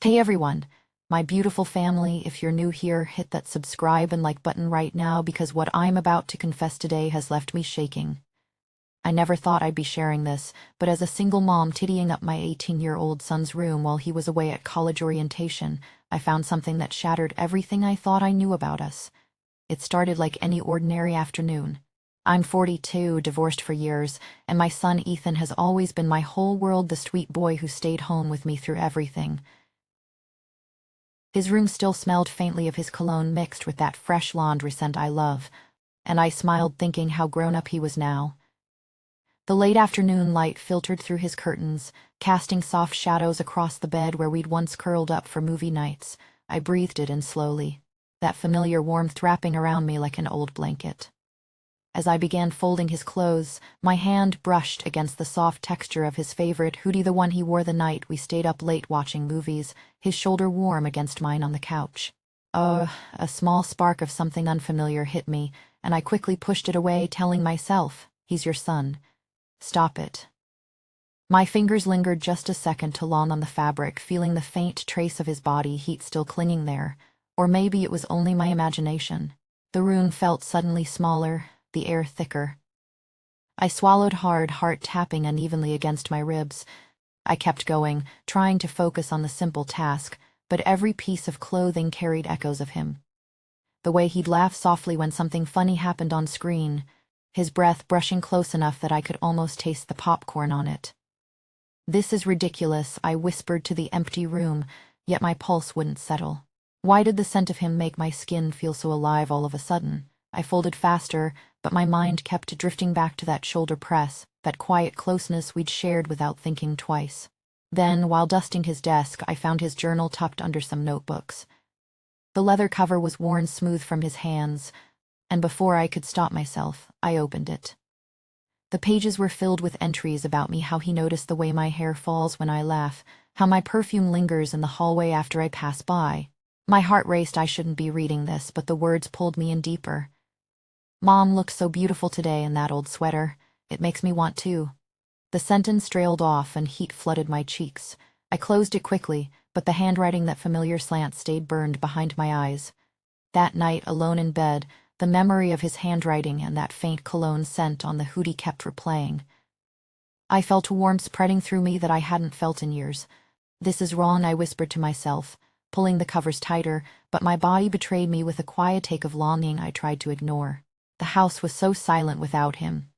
Hey everyone, my beautiful family, if you're new here, hit that subscribe and like button right now because what I'm about to confess today has left me shaking. I never thought I'd be sharing this, but as a single mom tidying up my 18-year-old son's room while he was away at college orientation, I found something that shattered everything I thought I knew about us. It started like any ordinary afternoon. I'm 42, divorced for years, and my son Ethan has always been my whole world, the sweet boy who stayed home with me through everything. His room still smelled faintly of his cologne mixed with that fresh laundry scent I love, and I smiled thinking how grown-up he was now. The late afternoon light filtered through his curtains, casting soft shadows across the bed where we'd once curled up for movie nights. I breathed it in slowly, that familiar warmth wrapping around me like an old blanket. As I began folding his clothes, my hand brushed against the soft texture of his favorite hoodie, the one he wore the night we stayed up late watching movies, his shoulder warm against mine on the couch. A small spark of something unfamiliar hit me, and I quickly pushed it away, telling myself, "He's your son. Stop it." My fingers lingered just a second too long on the fabric, feeling the faint trace of his body heat still clinging there. Or maybe it was only my imagination. The room felt suddenly smaller, the air thicker. I swallowed hard, heart tapping unevenly against my ribs. I kept going, trying to focus on the simple task, but every piece of clothing carried echoes of him. The way he'd laugh softly when something funny happened on screen, his breath brushing close enough that I could almost taste the popcorn on it. "This is ridiculous," I whispered to the empty room, yet my pulse wouldn't settle. Why did the scent of him make my skin feel so alive all of a sudden? I folded faster, but my mind kept drifting back to that shoulder press, that quiet closeness we'd shared without thinking twice. Then, while dusting his desk, I found his journal tucked under some notebooks. The leather cover was worn smooth from his hands, and before I could stop myself, I opened it. The pages were filled with entries about me, how he noticed the way my hair falls when I laugh, how my perfume lingers in the hallway after I pass by. My heart raced. I shouldn't be reading this, but the words pulled me in deeper. "Mom looks so beautiful today in that old sweater. It makes me want to." The sentence trailed off and heat flooded my cheeks. I closed it quickly, but the handwriting, that familiar slant, stayed burned behind my eyes. That night, alone in bed, the memory of his handwriting and that faint cologne scent on the hoodie kept replaying. I felt a warmth spreading through me that I hadn't felt in years. "This is wrong," I whispered to myself, pulling the covers tighter, but my body betrayed me with a quiet ache of longing I tried to ignore. The house was so silent without him.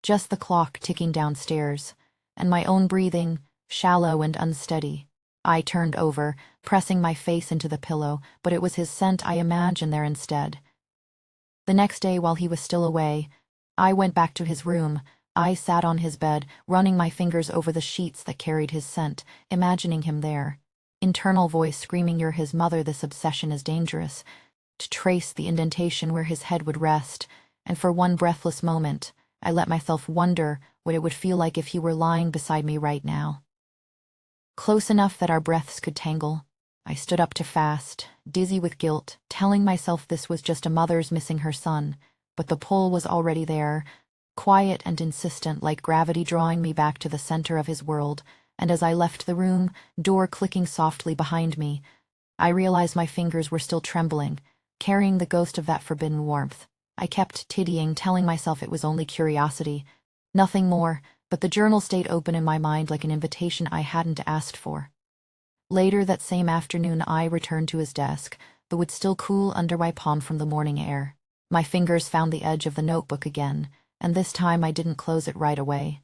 Just the clock ticking downstairs, and my own breathing, shallow and unsteady. I turned over, pressing my face into the pillow, but it was his scent I imagined there instead. The next day, while he was still away, I went back to his room. I sat on his bed, running my fingers over the sheets that carried his scent, imagining him there. Internal voice screaming, "You're his mother, this obsession is dangerous." To trace the indentation where his head would rest, and for one breathless moment, I let myself wonder what it would feel like if he were lying beside me right now. Close enough that our breaths could tangle. I stood up to fast, dizzy with guilt, telling myself this was just a mother's missing her son, but the pull was already there, quiet and insistent, like gravity drawing me back to the center of his world, and as I left the room, door clicking softly behind me, I realized my fingers were still trembling, carrying the ghost of that forbidden warmth. I kept tidying, telling myself it was only curiosity, nothing more, but the journal stayed open in my mind like an invitation I hadn't asked for. Later that same afternoon, I returned to his desk, the wood still cool under my palm from the morning air. My fingers found the edge of the notebook again, and this time I didn't close it right away.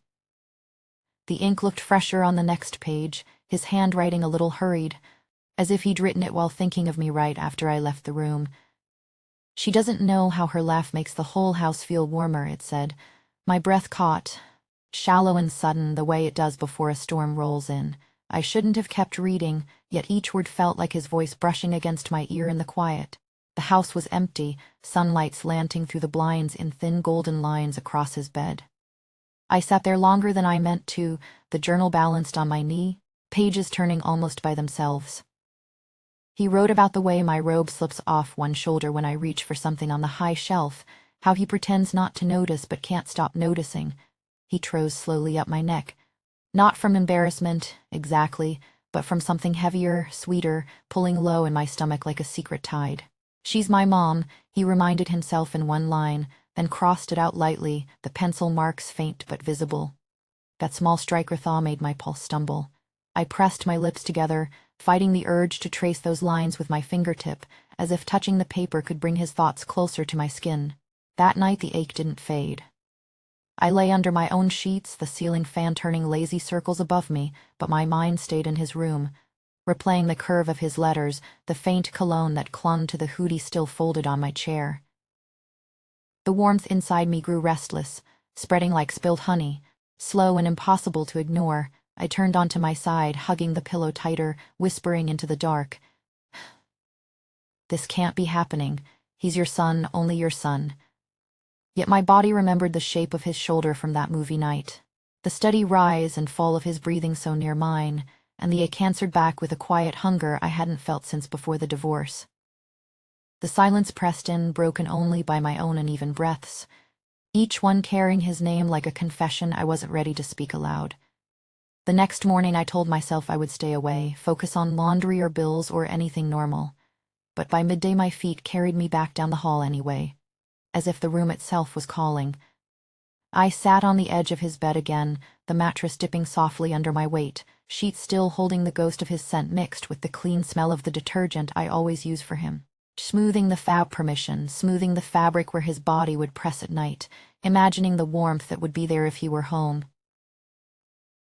The ink looked fresher on the next page, his handwriting a little hurried, as if he'd written it while thinking of me right after I left the room. "She doesn't know how her laugh makes the whole house feel warmer," it said. My breath caught, shallow and sudden, the way it does before a storm rolls in. I shouldn't have kept reading, yet each word felt like his voice brushing against my ear in the quiet. The house was empty, sunlight slanting through the blinds in thin golden lines across his bed. I sat there longer than I meant to, the journal balanced on my knee, pages turning almost by themselves. He wrote about the way my robe slips off one shoulder when I reach for something on the high shelf, how he pretends not to notice but can't stop noticing. He trose slowly up my neck. Not from embarrassment, exactly, but from something heavier, sweeter, pulling low in my stomach like a secret tide. "She's my mom," he reminded himself in one line, then crossed it out lightly, the pencil marks faint but visible. That small striker thaw made my pulse stumble. I pressed my lips together, fighting the urge to trace those lines with my fingertip, as if touching the paper could bring his thoughts closer to my skin. That night the ache didn't fade. I lay under my own sheets, the ceiling fan turning lazy circles above me, but my mind stayed in his room, replaying the curve of his letters, the faint cologne that clung to the hoodie still folded on my chair. The warmth inside me grew restless, spreading like spilled honey. Slow and impossible to ignore, I turned onto my side, hugging the pillow tighter, whispering into the dark. "This can't be happening. He's your son, only your son." Yet my body remembered the shape of his shoulder from that movie night, the steady rise and fall of his breathing so near mine, and the ache answered back with a quiet hunger I hadn't felt since before the divorce. The silence pressed in, broken only by my own uneven breaths, each one carrying his name like a confession I wasn't ready to speak aloud. The next morning I told myself I would stay away, focus on laundry or bills or anything normal. But by midday my feet carried me back down the hall anyway, as if the room itself was calling. I sat on the edge of his bed again, the mattress dipping softly under my weight, sheets still holding the ghost of his scent mixed with the clean smell of the detergent I always use for him. Smoothing the smoothing the fabric where his body would press at night, imagining the warmth that would be there if he were home.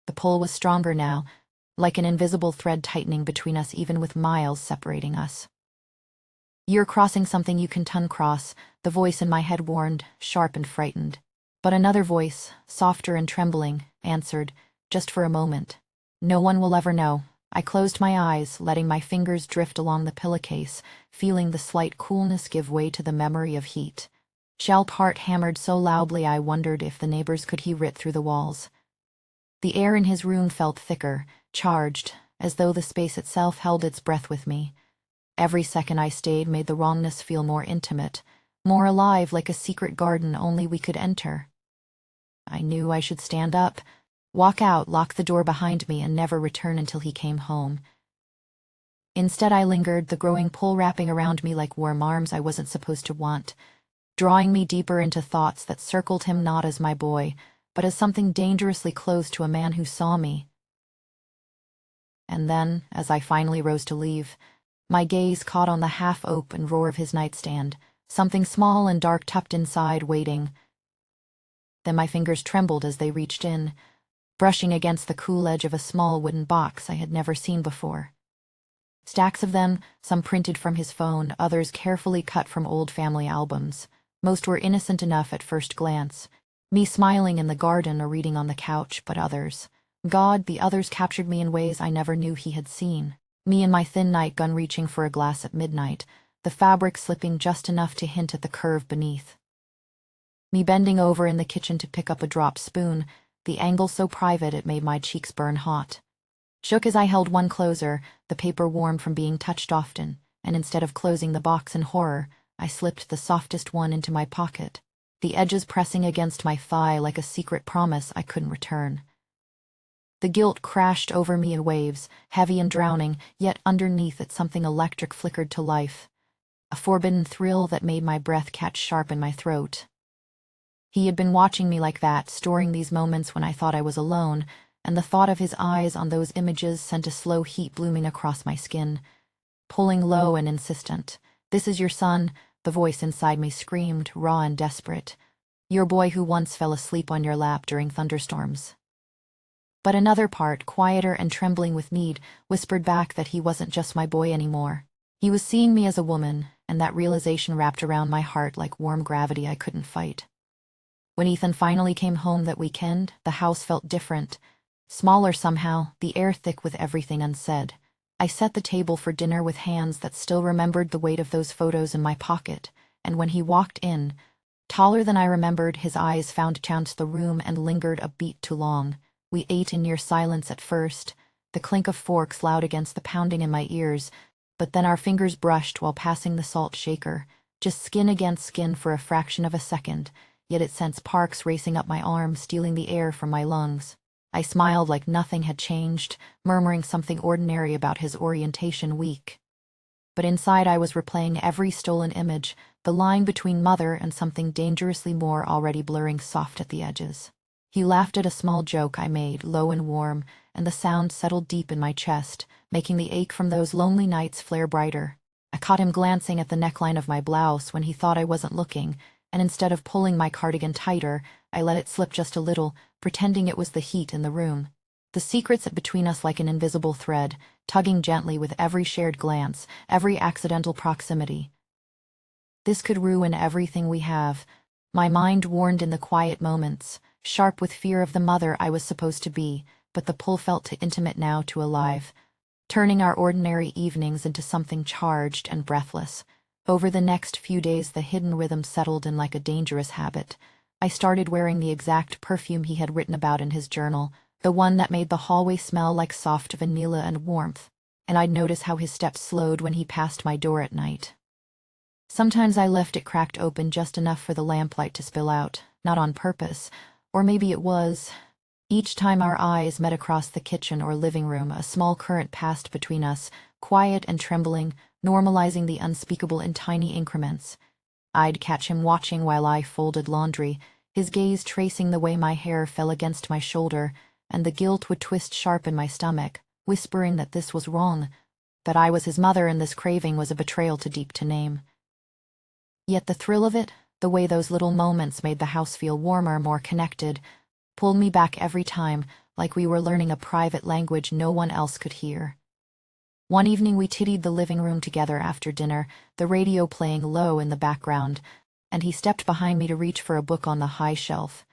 The pull was stronger now, like an invisible thread tightening between us even with miles separating us. "You're crossing something you can uncross," the voice in my head warned, sharp and frightened. But another voice, softer and trembling, answered, "Just for a moment. No one will ever know." I closed my eyes, letting my fingers drift along the pillowcase, feeling the slight coolness give way to the memory of heat. Shell's heart hammered so loudly I wondered if the neighbors could hear it through the walls. The air in his room felt thicker, charged, as though the space itself held its breath with me. Every second I stayed made the wrongness feel more intimate, more alive, like a secret garden only we could enter. I knew I should stand up, walk out, lock the door behind me, and never return until he came home. Instead I lingered, the growing pull wrapping around me like warm arms I wasn't supposed to want, drawing me deeper into thoughts that circled him not as my boy, but as something dangerously close to a man who saw me. And then, as I finally rose to leave, my gaze caught on the half-open drawer of his nightstand, something small and dark tucked inside, waiting. Then my fingers trembled as they reached in, brushing against the cool edge of a small wooden box I had never seen before. Stacks of them, some printed from his phone, others carefully cut from old family albums. Most were innocent enough at first glance, me smiling in the garden or reading on the couch, but others. God, the others captured me in ways I never knew he had seen. Me in my thin nightgown reaching for a glass at midnight, the fabric slipping just enough to hint at the curve beneath. Me bending over in the kitchen to pick up a dropped spoon, the angle so private it made my cheeks burn hot. Shook as I held one closer, the paper warm from being touched often, and instead of closing the box in horror, I slipped the softest one into my pocket, the edges pressing against my thigh like a secret promise I couldn't return. The guilt crashed over me in waves, heavy and drowning, yet underneath it something electric flickered to life, a forbidden thrill that made my breath catch sharp in my throat. He had been watching me like that, storing these moments when I thought I was alone, and the thought of his eyes on those images sent a slow heat blooming across my skin, pulling low and insistent. "This is your son," the voice inside me screamed, raw and desperate. "Your boy who once fell asleep on your lap during thunderstorms." But another part, quieter and trembling with need, whispered back that he wasn't just my boy anymore. He was seeing me as a woman, and that realization wrapped around my heart like warm gravity I couldn't fight. When Ethan finally came home that weekend, the house felt different. Smaller somehow, the air thick with everything unsaid. I set the table for dinner with hands that still remembered the weight of those photos in my pocket, and when he walked in, taller than I remembered, his eyes found chance the room and lingered a beat too long. We ate in near silence at first, the clink of forks loud against the pounding in my ears, but then our fingers brushed while passing the salt shaker, just skin against skin for a fraction of a second, yet it sent sparks racing up my arm, stealing the air from my lungs. I smiled like nothing had changed, murmuring something ordinary about his orientation week. But inside I was replaying every stolen image, the line between mother and something dangerously more already blurring soft at the edges. He laughed at a small joke I made, low and warm, and the sound settled deep in my chest, making the ache from those lonely nights flare brighter. I caught him glancing at the neckline of my blouse when he thought I wasn't looking, and instead of pulling my cardigan tighter, I let it slip just a little, pretending it was the heat in the room. The secrets between us like an invisible thread, tugging gently with every shared glance, every accidental proximity. This could ruin everything we have. My mind warned in the quiet moments, sharp with fear of the mother I was supposed to be, but the pull felt too intimate now, too alive, turning our ordinary evenings into something charged and breathless. Over the next few days the hidden rhythm settled in like a dangerous habit. I started wearing the exact perfume he had written about in his journal, the one that made the hallway smell like soft vanilla and warmth, and I'd notice how his steps slowed when he passed my door at night. Sometimes I left it cracked open just enough for the lamplight to spill out, not on purpose, or maybe it was. Each time our eyes met across the kitchen or living room, a small current passed between us, quiet and trembling, normalizing the unspeakable in tiny increments. I'd catch him watching while I folded laundry, his gaze tracing the way my hair fell against my shoulder, and the guilt would twist sharp in my stomach, whispering that this was wrong, that I was his mother and this craving was a betrayal too deep to name. Yet the thrill of it, the way those little moments made the house feel warmer, more connected, pulled me back every time, like we were learning a private language no one else could hear. One evening we tittied the living room together after dinner, the radio playing low in the background, and he stepped behind me to reach for a book on the high shelf.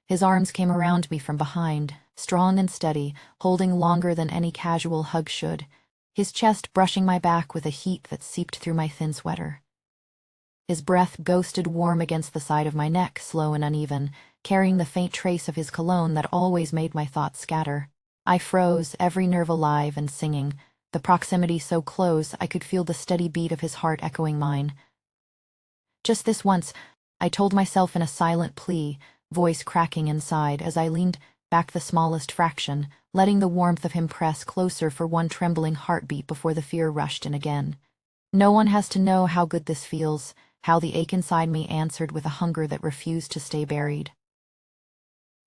His arms came around me from behind, strong and steady, holding longer than any casual hug should, his chest brushing my back with a heat that seeped through my thin sweater. His breath ghosted warm against the side of my neck, slow and uneven, carrying the faint trace of his cologne that always made my thoughts scatter. I froze, every nerve alive and singing, the proximity so close I could feel the steady beat of his heart echoing mine. Just this once, I told myself in a silent plea, voice cracking inside as I leaned back the smallest fraction, letting the warmth of him press closer for one trembling heartbeat before the fear rushed in again. No one has to know how good this feels, how the ache inside me answered with a hunger that refused to stay buried.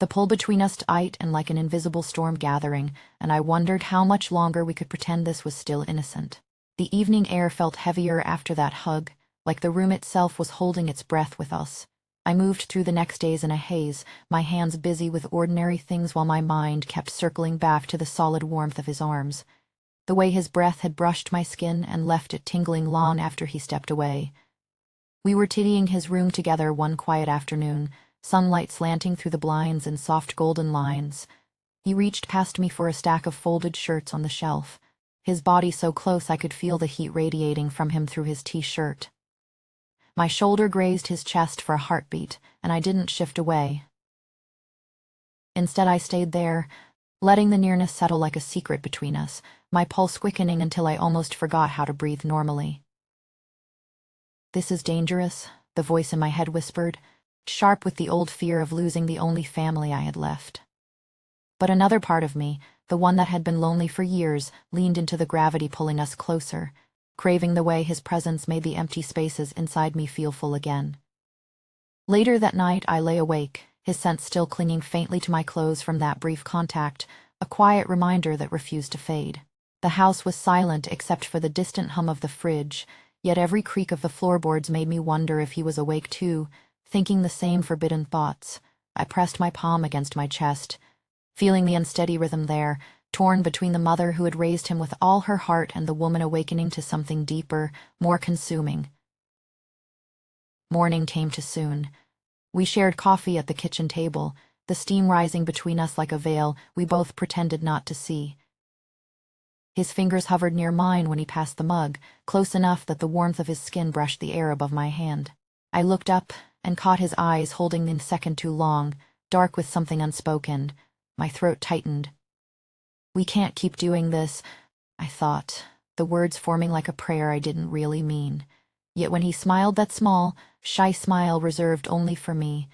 The pull between us tightened like an invisible storm gathering, and I wondered how much longer we could pretend this was still innocent. The evening air felt heavier after that hug, like the room itself was holding its breath with us. I moved through the next days in a haze, my hands busy with ordinary things while my mind kept circling back to the solid warmth of his arms. The way his breath had brushed my skin and left it tingling long after he stepped away. We were tittying his room together one quiet afternoon, sunlight slanting through the blinds in soft golden lines. He reached past me for a stack of folded shirts on the shelf, his body so close I could feel the heat radiating from him through his t-shirt. My shoulder grazed his chest for a heartbeat, and I didn't shift away. Instead I stayed there, letting the nearness settle like a secret between us, my pulse quickening until I almost forgot how to breathe normally. "This is dangerous," the voice in my head whispered, sharp with the old fear of losing the only family I had left. But another part of me, the one that had been lonely for years, leaned into the gravity pulling us closer, craving the way his presence made the empty spaces inside me feel full again. Later that night I lay awake, his scent still clinging faintly to my clothes from that brief contact, a quiet reminder that refused to fade. The house was silent except for the distant hum of the fridge, yet every creak of the floorboards made me wonder if he was awake too, thinking the same forbidden thoughts. I pressed my palm against my chest, feeling the unsteady rhythm there, torn between the mother who had raised him with all her heart and the woman awakening to something deeper, more consuming. Morning came too soon. We shared coffee at the kitchen table, the steam rising between us like a veil we both pretended not to see. His fingers hovered near mine when he passed the mug, close enough that the warmth of his skin brushed the air above my hand. I looked up and caught his eyes holding me a second too long, dark with something unspoken. My throat tightened. "We can't keep doing this," I thought, the words forming like a prayer I didn't really mean. Yet when he smiled that small, shy smile reserved only for me,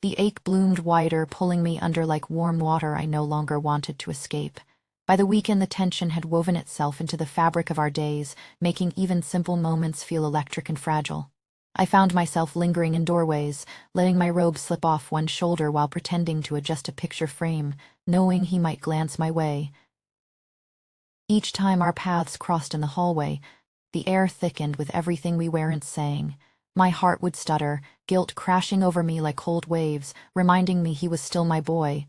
The ache bloomed wider, pulling me under like warm water I no longer wanted to escape. By the weekend, the tension had woven itself into the fabric of our days, making even simple moments feel electric and fragile. I found myself lingering in doorways, letting my robe slip off one shoulder while pretending to adjust a picture frame, knowing he might glance my way. Each time our paths crossed in the hallway, the air thickened with everything we weren't saying. My heart would stutter, guilt crashing over me like cold waves, reminding me he was still my boy,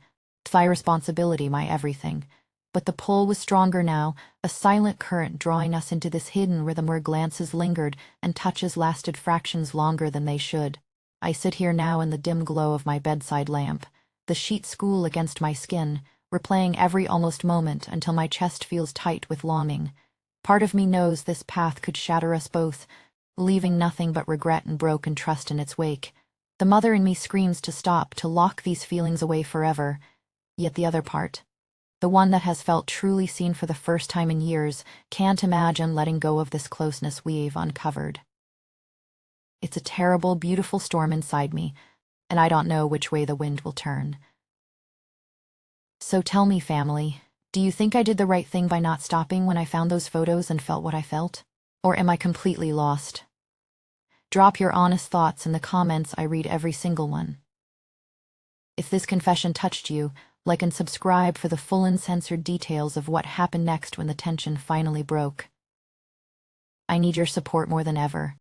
my responsibility, my everything. But the pull was stronger now, a silent current drawing us into this hidden rhythm where glances lingered and touches lasted fractions longer than they should. I sit here now in the dim glow of my bedside lamp, the sheet school against my skin, replaying every almost moment until my chest feels tight with longing. Part of me knows this path could shatter us both, leaving nothing but regret and broken trust in its wake. The mother in me screams to stop, to lock these feelings away forever. Yet the other part, the one that has felt truly seen for the first time in years, can't imagine letting go of this closeness we've uncovered. It's a terrible, beautiful storm inside me, and I don't know which way the wind will turn. So tell me, family, do you think I did the right thing by not stopping when I found those photos and felt what I felt? Or am I completely lost? Drop your honest thoughts in the comments. I read every single one. If this confession touched you, like and subscribe for the full uncensored details of what happened next when the tension finally broke. I need your support more than ever.